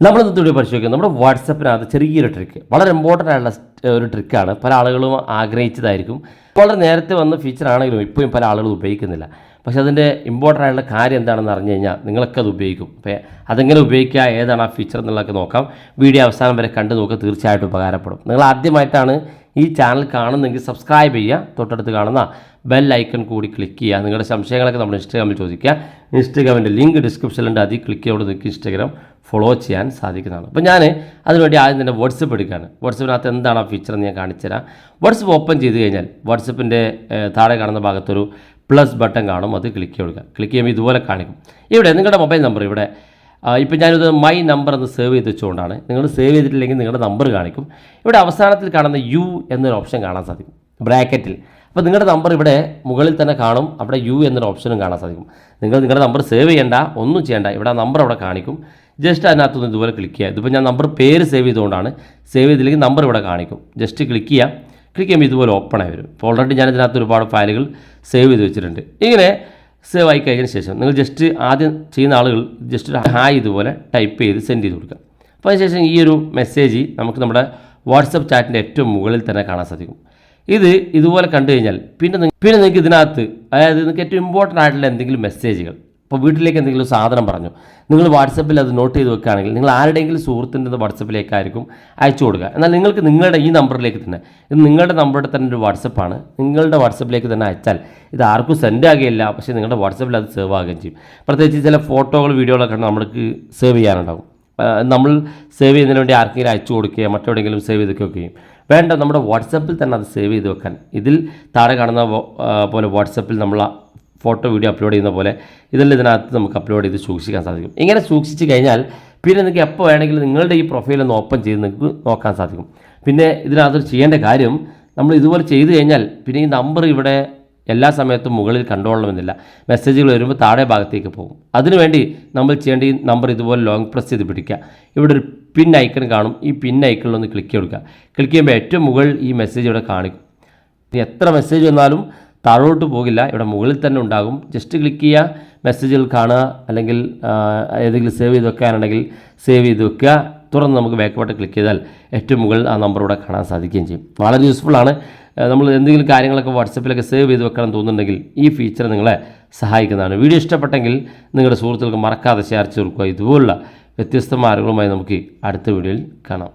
നമ്മൾ ഇന്നത്തെ പരിശോധിക്കുക നമ്മുടെ വാട്സപ്പിനകത്ത് ചെറിയൊരു ട്രിക്ക്, വളരെ ഇമ്പോർട്ടൻ്റ് ആയിട്ടുള്ള ഒരു ട്രിക്കാണ്. പല ആളുകളും ആഗ്രഹിച്ചതായിരിക്കും. വളരെ നേരത്തെ വന്ന ഫീച്ചർ ആണെങ്കിലും ഇപ്പോഴും പല ആളുകളും ഉപയോഗിക്കുന്നില്ല. പക്ഷേ അതിൻ്റെ ഇമ്പോർട്ടൻ്റ് ആയിട്ടുള്ള കാര്യം എന്താണെന്ന് അറിഞ്ഞു കഴിഞ്ഞാൽ നിങ്ങളൊക്കെ അത് ഉപയോഗിക്കും. അപ്പോൾ അതെങ്ങനെ ഉപയോഗിക്കുക, ഏതാണ് ആ ഫീച്ചർ എന്നുള്ളതൊക്കെ നോക്കാം. വീഡിയോ അവസാനം വരെ കണ്ടു നോക്കുക, തീർച്ചയായിട്ടും ഉപകാരപ്പെടും. നിങ്ങൾ ആദ്യമായിട്ടാണ് ഈ ചാനൽ കാണുന്നെങ്കിൽ സബ്സ്ക്രൈബ് ചെയ്യുക, തൊട്ടടുത്ത് കാണുന്ന ബെൽ ഐക്കൺ കൂടി ക്ലിക്ക് ചെയ്യുക. നിങ്ങളുടെ സംശയങ്ങളൊക്കെ നമ്മുടെ ഇൻസ്റ്റാഗ്രാമിൽ ചോദിക്കുക. ഇൻസ്റ്റാഗ്രാമിൻ്റെ ലിങ്ക് ഡിസ്ക്രിപ്ഷനിലുണ്ട്, അതിൽ ക്ലിക്ക് ചെയ്തോട് നിങ്ങൾക്ക് ഇൻസ്റ്റാഗ്രാം ഫോളോ ചെയ്യാൻ സാധിക്കുന്നതാണ്. അപ്പോൾ ഞാൻ അതിനുവേണ്ടി ആദ്യം തന്നെ വാട്സപ്പ് എടുക്കുകയാണ്. വാട്സപ്പിനകത്ത് എന്താണ് ആ ഫീച്ചർ എന്ന് ഞാൻ കാണിച്ചുതരാം. വാട്സപ്പ് ഓപ്പൺ ചെയ്ത് കഴിഞ്ഞാൽ വാട്സപ്പിൻ്റെ താഴെ കാണുന്ന ഭാഗത്തൊരു പ്ലസ് ബട്ടൺ കാണും, അത് ക്ലിക്ക് ചെയ്യുക. ക്ലിക്ക് ചെയ്യുമ്പോൾ ഇതുപോലെ കാണിക്കും. ഇവിടെ നിങ്ങളുടെ മൊബൈൽ നമ്പർ ഇവിടെ ഇപ്പോൾ ഞാനിത് മൈ നമ്പർ എന്ന് സേവ് ചെയ്ത് വെച്ചുകൊണ്ടാണ്. നിങ്ങൾ സേവ് ചെയ്തിട്ടില്ലെങ്കിൽ നിങ്ങളുടെ നമ്പർ കാണിക്കും. ഇവിടെ അവസാനത്തിൽ കാണുന്ന യു എന്നൊരു ഓപ്ഷൻ കാണാൻ സാധിക്കും ബ്രാക്കറ്റിൽ. അപ്പോൾ നിങ്ങളുടെ നമ്പർ ഇവിടെ മുകളിൽ തന്നെ കാണും, അവിടെ യു എന്നൊരു ഓപ്ഷനും കാണാൻ സാധിക്കും. നിങ്ങളുടെ നമ്പർ സേവ് ചെയ്യേണ്ട, ഒന്നും ചെയ്യേണ്ട, ഇവിടെ ആ നമ്പർ അവിടെ കാണിക്കും. ജസ്റ്റ് അതിനകത്തുനിന്ന് ഇതുപോലെ ക്ലിക്ക് ചെയ്യുക. ഇതിപ്പോൾ ഞാൻ നമ്പർ പേര് സേവ് ചെയ്തുകൊണ്ടാണ്, സേവ് ചെയ്തില്ലെങ്കിൽ നമ്പർ ഇവിടെ കാണിക്കും. ജസ്റ്റ് ക്ലിക്ക് ചെയ്യാം. ക്ലിക്ക് ചെയ്യുമ്പോൾ ഇതുപോലെ ഓപ്പൺ ആയി വരും. ഇപ്പോൾ ഓൾറെഡി ഞാൻ ഇതിനകത്ത് ഒരുപാട് ഫയലുകൾ സേവ് ചെയ്ത് വെച്ചിട്ടുണ്ട്. ഇങ്ങനെ സേവ് ആയി കഴിഞ്ഞതിന് ശേഷം നിങ്ങൾ ജസ്റ്റ് ആദ്യം ചെയ്യുന്ന ആളുകൾ ജസ്റ്റ് ഒരു ഹായ് ഇതുപോലെ ടൈപ്പ് ചെയ്ത് സെൻഡ് ചെയ്ത് കൊടുക്കുക. അപ്പോൾ അതിനുശേഷം ഈ ഒരു മെസ്സേജ് നമുക്ക് നമ്മുടെ വാട്സപ്പ് ചാറ്റിൻ്റെ ഏറ്റവും മുകളിൽ തന്നെ കാണാൻ സാധിക്കും. ഇതുപോലെ കണ്ടു കഴിഞ്ഞാൽ പിന്നെ നിങ്ങൾക്ക് ഇതിനകത്ത്, അതായത് നിങ്ങൾക്ക് ഏറ്റവും ഇമ്പോർട്ടൻ്റ് ആയിട്ടുള്ള എന്തെങ്കിലും മെസ്സേജുകൾ, ഇപ്പോൾ വീട്ടിലേക്ക് എന്തെങ്കിലും സാധനം പറഞ്ഞു, നിങ്ങൾ വാട്സപ്പിൽ അത് നോട്ട് ചെയ്ത് വെക്കുകയാണെങ്കിൽ നിങ്ങൾ ആരുടെയെങ്കിലും സുഹൃത്തിൻ്റെ വാട്സപ്പിലേക്കായിരിക്കും അയച്ചു കൊടുക്കുക. എന്നാൽ നിങ്ങൾക്ക് നിങ്ങളുടെ ഈ നമ്പറിലേക്ക് തന്നെ, ഇത് നിങ്ങളുടെ നമ്പറുടെ തന്നെ ഒരു വാട്സപ്പാണ്, നിങ്ങളുടെ വാട്സപ്പിലേക്ക് തന്നെ അയച്ചാൽ ഇത് ആർക്കും സെൻഡ് ആകുകയില്ല, പക്ഷേ നിങ്ങളുടെ വാട്സപ്പിൽ അത് സേവ് ആകുകയും ചെയ്യും. പ്രത്യേകിച്ച് ചില ഫോട്ടോകൾ വീഡിയോകളൊക്കെ നമ്മൾക്ക് സേവ് ചെയ്യാനുണ്ടാകും. നമ്മൾ സേവ് ചെയ്യുന്നതിന് വേണ്ടി ആർക്കെങ്കിലും അയച്ചു കൊടുക്കുകയോ മറ്റെവിടെയെങ്കിലും സേവ് ചെയ്ത് വെക്കുകയും വേണ്ട, നമ്മുടെ വാട്സപ്പിൽ തന്നെ അത് സേവ് ചെയ്ത് വെക്കാൻ ഇതിൽ താഴെ കാണുന്ന പോലെ വാട്സപ്പിൽ നമ്മൾ ഫോട്ടോ വീഡിയോ അപ്ലോഡ് ചെയ്യുന്ന പോലെ ഇതെല്ലാം ഇതിനകത്ത് നമുക്ക് അപ്ലോഡ് ചെയ്ത് സൂക്ഷിക്കാൻ സാധിക്കും. ഇങ്ങനെ സൂക്ഷിച്ച് കഴിഞ്ഞാൽ പിന്നെ നിങ്ങൾക്ക് എപ്പോൾ വേണമെങ്കിലും നിങ്ങളുടെ ഈ പ്രൊഫൈൽ ഒന്ന് ഓപ്പൺ ചെയ്ത് നിങ്ങൾക്ക് നോക്കാൻ സാധിക്കും. പിന്നെ ഇതിനകത്ത് ചെയ്യേണ്ട കാര്യം, നമ്മൾ ഇതുപോലെ ചെയ്ത് കഴിഞ്ഞാൽ പിന്നെ ഈ നമ്പർ ഇവിടെ എല്ലാ സമയത്തും മുകളിൽ കണ്ടുകൊള്ളണമെന്നില്ല. മെസ്സേജുകൾ വരുമ്പോൾ താഴെ ഭാഗത്തേക്ക് പോകും. അതിനുവേണ്ടി നമ്മൾ ചെയ്യേണ്ട ഈ നമ്പർ ഇതുപോലെ ലോങ് പ്രസ് ചെയ്ത് പിടിക്കുക. ഇവിടെ ഒരു പിൻ ഐക്കൺ കാണും, ഈ പിൻ ഐക്കണിലൊന്ന് ക്ലിക്ക് കൊടുക്കുക. ക്ലിക്ക് ചെയ്യുമ്പോൾ ഏറ്റവും മുകളിൽ ഈ മെസ്സേജ് ഇവിടെ കാണിക്കും. ഇനി എത്ര മെസ്സേജ് വന്നാലും താഴോട്ട് പോകില്ല, ഇവിടെ മുകളിൽ തന്നെ ഉണ്ടാകും. ജസ്റ്റ് ക്ലിക്ക് ചെയ്യുക, മെസ്സേജുകൾ കാണുക, അല്ലെങ്കിൽ ഏതെങ്കിലും സേവ് ചെയ്ത് വെക്കാനുണ്ടെങ്കിൽ സേവ് ചെയ്ത് വെക്കുക. തുറന്ന് നമുക്ക് ബാക്ക് ബട്ടൺ ക്ലിക്ക് ചെയ്താൽ ഏറ്റവും മുകളിൽ ആ നമ്പർ ഇവിടെ കാണാൻ സാധിക്കുകയും ചെയ്യും. വളരെ യൂസ്ഫുള്ളാണ്. നമ്മൾ എന്തെങ്കിലും കാര്യങ്ങളൊക്കെ വാട്സപ്പിലൊക്കെ സേവ് ചെയ്ത് വെക്കണം തോന്നുന്നുണ്ടെങ്കിൽ ഈ ഫീച്ചർ നിങ്ങളെ സഹായിക്കുന്നതാണ്. വീഡിയോ ഇഷ്ടപ്പെട്ടെങ്കിൽ നിങ്ങളുടെ സുഹൃത്തുക്കൾക്ക് മറക്കാതെ ഷെയർ ചെയ്ത് കൊടുക്കുക. ഇതുപോലുള്ള വ്യത്യസ്ത മാർഗങ്ങളുമായി നമുക്ക് അടുത്ത വീഡിയോയിൽ കാണാം.